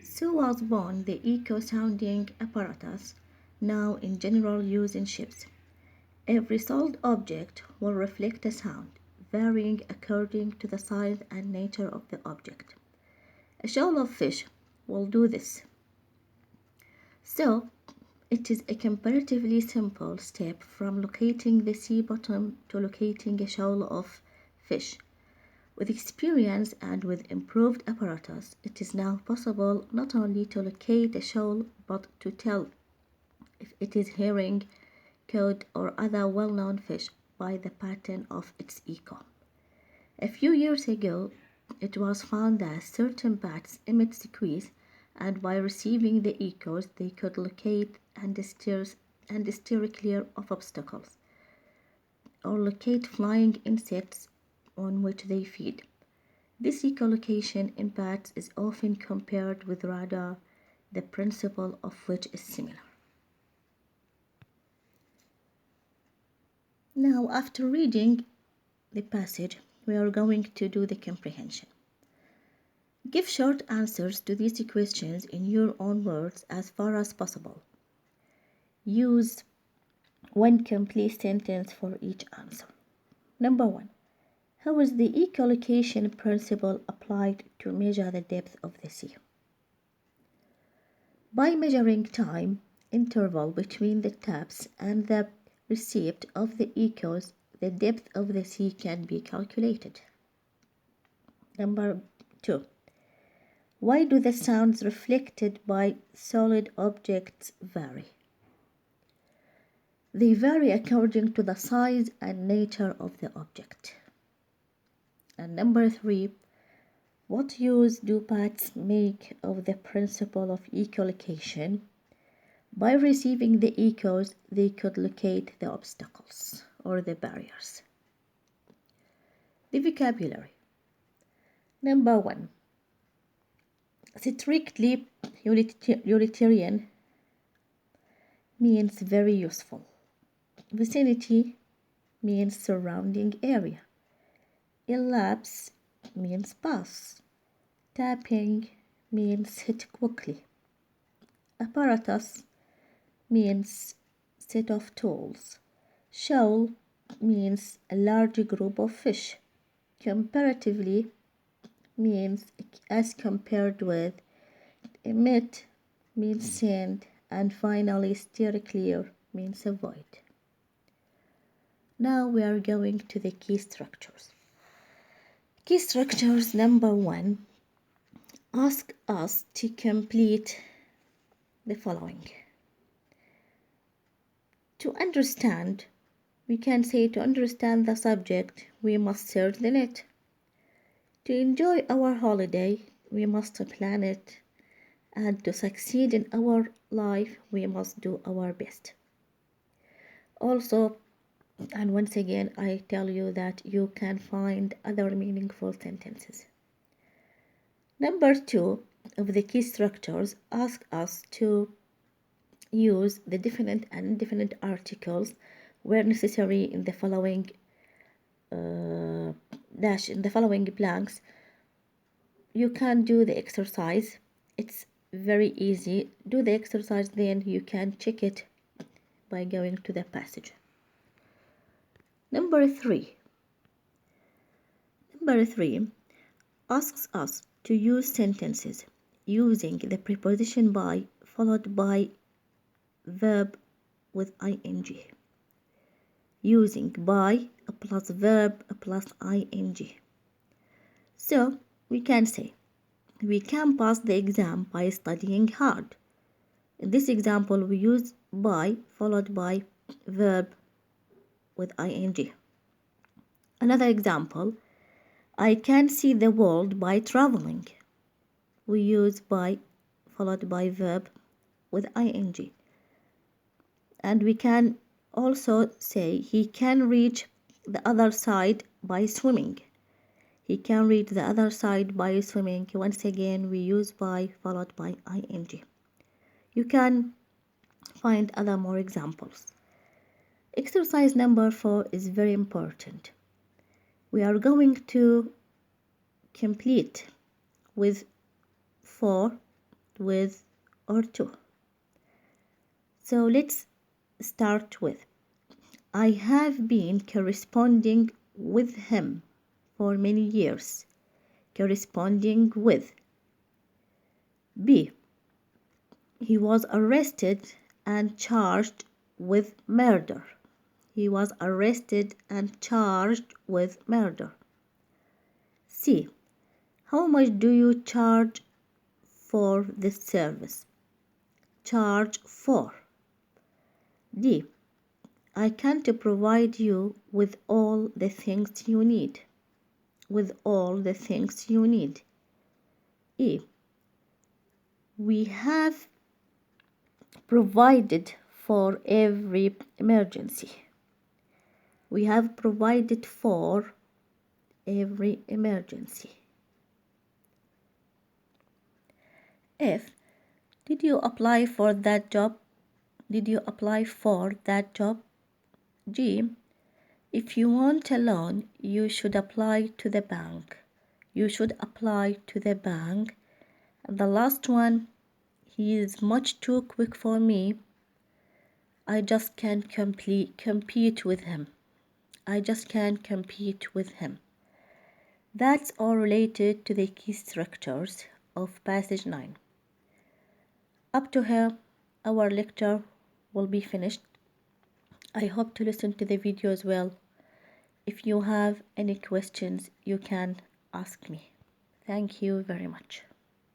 So was born the echo-sounding apparatus, now in general use in ships. Every solid object will reflect a sound, varying according to the size and nature of the object. A shoal of fish will do this. So, it is a comparatively simple step from locating the sea bottom to locating a shoal of fish. With experience and with improved apparatus, it is now possible not only to locate a shoal but to tell if it is herring, cod, or other well-known fish by the pattern of its echo. A few years ago, it was found that certain bats emit squeaks, and by receiving the echoes, they could locate and steer clear of obstacles, or locate flying insects on which they feed. This echolocation in bats is often compared with radar, the principle of which is similar. Now, after reading the passage, we are going to do the comprehension. Give short answers to these questions in your own words as far as possible. Use one complete sentence for each answer. Number 1. How is the echolocation principle applied to measure the depth of the sea? By measuring time interval between the taps and the receipt of the echoes, the depth of the sea can be calculated. Number 2. Why do the sounds reflected by solid objects vary? They vary according to the size and nature of the object. And number 3, what use do bats make of the principle of echolocation? By receiving the echoes, they could locate the obstacles or the barriers. The vocabulary. Number 1. Strictly utilitarian means very useful. Vicinity means surrounding area. Elapse means pass. Tapping means hit quickly. Apparatus means set of tools. Shoal means a large group of fish. Comparatively means as compared with. Emit means send, and finally steer clear means avoid. Now we are going to the key structures. Key structures number 1. Ask us to complete the following. To understand, we can say to understand the subject, we must search the net. To enjoy our holiday, we must plan it. And to succeed in our life, we must do our best. Also, and once again, I tell you that you can find other meaningful sentences. Number 2 of the key structures ask us to use the definite and indefinite articles where necessary in the following blanks. You can do the exercise. It's very easy. Do the exercise, then you can check it by going to the passage. Number 3 asks us to use sentences using the preposition by followed by verb with ing. Using by plus verb plus ing. So we can say, we can pass the exam by studying hard. In this example, we use by followed by verb with ing. Another example, I can see the world by traveling. We use by followed by verb with ing. And we can also say he can reach the other side by swimming. He can reach the other side by swimming. Once again, we use by followed by ing. You can find other more examples. Exercise number 4 is very important. We are going to complete with 4 with or to. So let's start with I have been corresponding with him for many years. Corresponding with. B. He was arrested and charged with murder. He was arrested and charged with murder. C. How much do you charge for this service? Charge for. D. I can't provide you with all the things you need. With all the things you need. E. We have provided for every emergency. We have provided for every emergency. F. Did you apply for that job? Did you apply for that job? G. If you want a loan, you should apply to the bank. You should apply to the bank. And the last one, he is much too quick for me. I just can't compete with him. I just can't compete with him. That's all related to the key structures of passage 9. Up to here, our lecture will be finished. I hope to listen to the video as well. If you have any questions, you can ask me. Thank you very much.